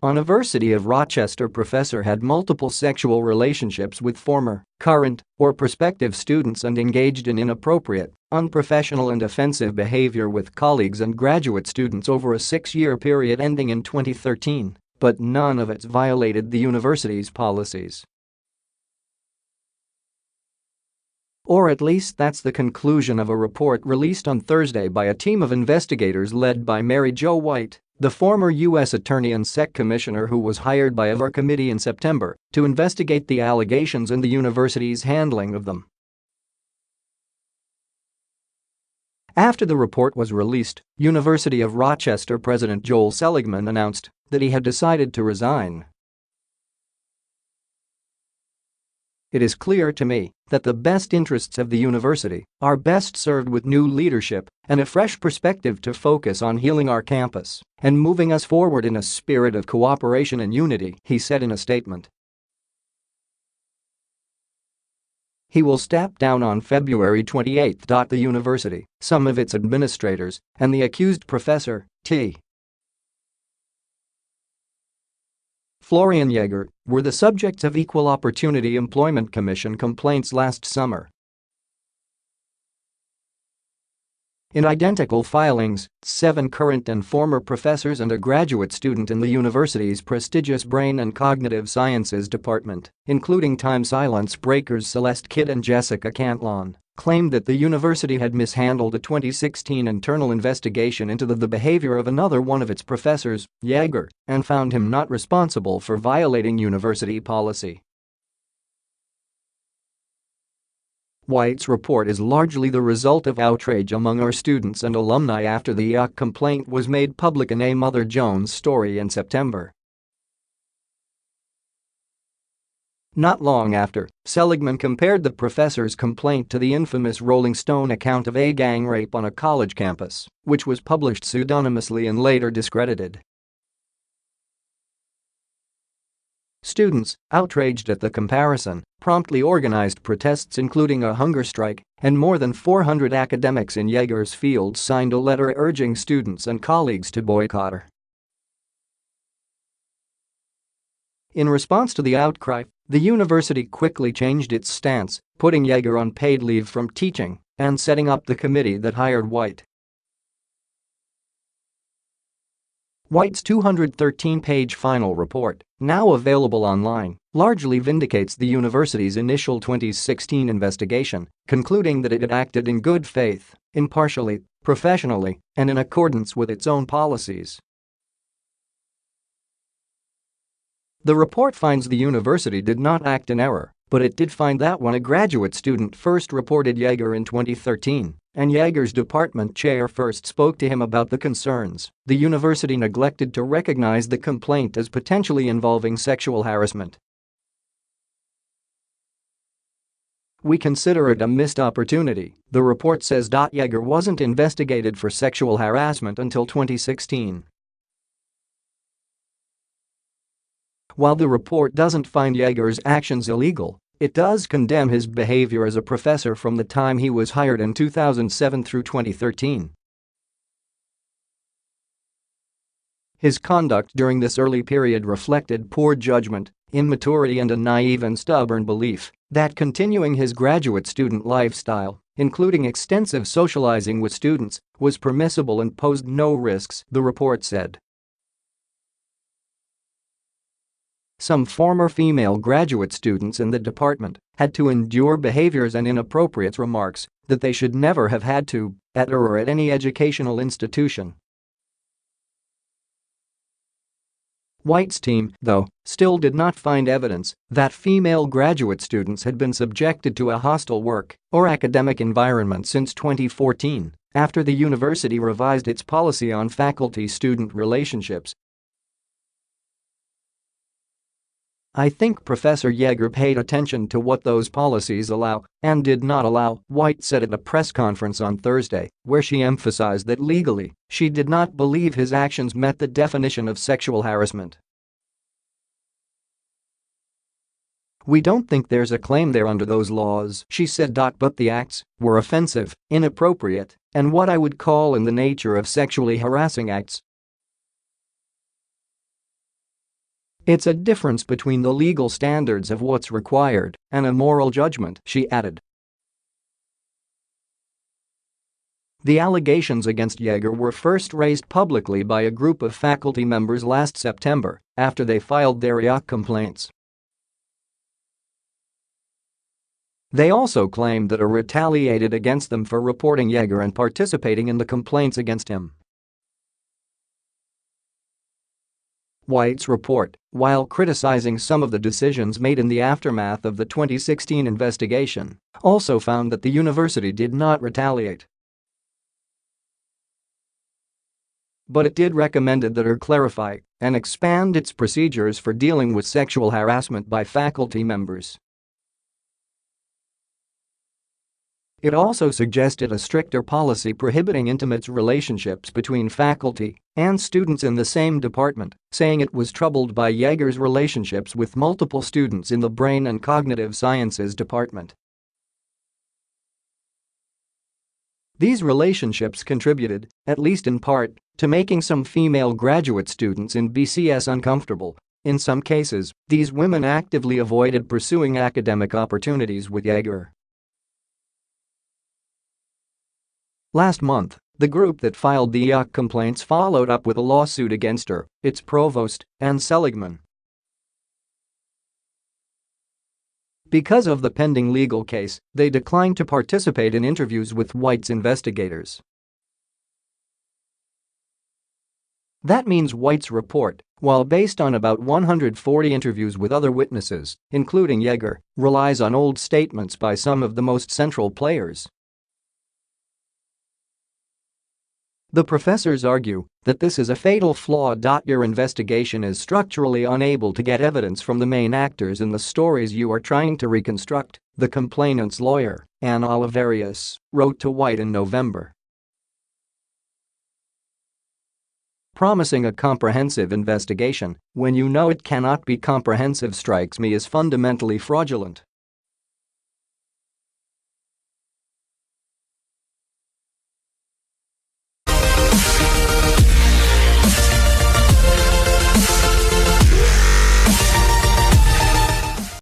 University of Rochester professor had multiple sexual relationships with former, current, or prospective students and engaged in inappropriate, unprofessional and offensive behavior with colleagues and graduate students over a 6-year period ending in 2013, but none of it violated the university's policies. Or at least that's the conclusion of a report released on Thursday by a team of investigators led by Mary Jo White, the former U.S. Attorney and SEC Commissioner who was hired by our committee in September to investigate the allegations and the university's handling of them. After the report was released, University of Rochester President Joel Seligman announced that he had decided to resign. "It is clear to me that the best interests of the university are best served with new leadership and a fresh perspective to focus on healing our campus and moving us forward in a spirit of cooperation and unity," he said in a statement. He will step down on February 28. The university, some of its administrators, and the accused professor, T.Florian Jaeger, were the subjects of Equal Opportunity Employment Commission complaints last summer. In identical filings, 7 current and former professors and a graduate student in the university's prestigious Brain and Cognitive Sciences department, including time silence breakers Celeste and Jessica Cantlon, claimed that the university had mishandled a 2016 internal investigation into the behavior of another one of its professors, Jaeger, and found him not responsible for violating university policy. White's report is largely the result of outrage among our students and alumni after the EEOC complaint was made public in a Mother Jones story in September. Not long after, Seligman compared the professor's complaint to the infamous Rolling Stone account of a gang rape on a college campus, which was published pseudonymously and later discredited. Students, outraged at the comparison, promptly organized protests including a hunger strike, and more than 400 academics in Jaeger's field signed a letter urging students and colleagues to boycott her. In response to the outcry, the university quickly changed its stance, putting Jaeger on paid leave from teaching and setting up the committee that hired White. White's 213-page final report, now available online, largely vindicates the university's initial 2016 investigation, concluding that it had acted in good faith, impartially, professionally, and in accordance with its own policies. The report finds the university did not act in error, but it did find that when a graduate student first reported Jaeger in 2013, and Jaeger's department chair first spoke to him about the concerns, the university neglected to recognize the complaint as potentially involving sexual harassment. "We consider it a missed opportunity," the report says. Jaeger wasn't investigated for sexual harassment until 2016. While the report doesn't find Jaeger's actions illegal, it does condemn his behavior as a professor from the time he was hired in 2007 through 2013. His conduct during this early period reflected poor judgment, immaturity and a naive and stubborn belief that continuing his graduate student lifestyle, including extensive socializing with students, was permissible and posed no risks, the report said. Some former female graduate students in the department had to endure behaviors and inappropriate remarks that they should never have had to, at or at any educational institution. White's team, though, still did not find evidence that female graduate students had been subjected to a hostile work or academic environment since 2014, after the university revised its policy on faculty-student relationships. "I think Professor Jaeger paid attention to what those policies allow and did not allow," White said at a press conference on Thursday, where she emphasized that legally, she did not believe his actions met the definition of sexual harassment. "We don't think there's a claim there under those laws," she said. "But the acts were offensive, inappropriate, and what I would call in the nature of sexually harassing acts." "It's a difference between the legal standards of what's required and a moral judgment," she added. The allegations against Jaeger were first raised publicly by a group of faculty members last September after they filed their EEOC complaints. They also claimed that Or retaliated against them for reporting Jaeger and participating in the complaints against him. White's report, while criticizing some of the decisions made in the aftermath of the 2016 investigation, also found that the university did not retaliate. But it did recommend that Or clarify and expand its procedures for dealing with sexual harassment by faculty members. It also suggested a stricter policy prohibiting intimate relationships between faculty and students in the same department, saying it was troubled by Jaeger's relationships with multiple students in the Brain and Cognitive Sciences department. These relationships contributed, at least in part, to making some female graduate students in BCS uncomfortable. In some cases, these women actively avoided pursuing academic opportunities with Jaeger. Last month, the group that filed the EEOC complaints followed up with a lawsuit against her, its provost, and Seligman. Because of the pending legal case, they declined to participate in interviews with White's investigators. That means White's report, while based on about 140 interviews with other witnesses, including Jaeger, relies on old statements by some of the most central players. The professors argue that this is a fatal flaw. Your investigation is structurally unable to get evidence from the main actors in the stories you are trying to reconstruct, the complainant's lawyer, Ann Oliverius, wrote to White in November. Promising a comprehensive investigation when you know it cannot be comprehensive strikes me as fundamentally fraudulent.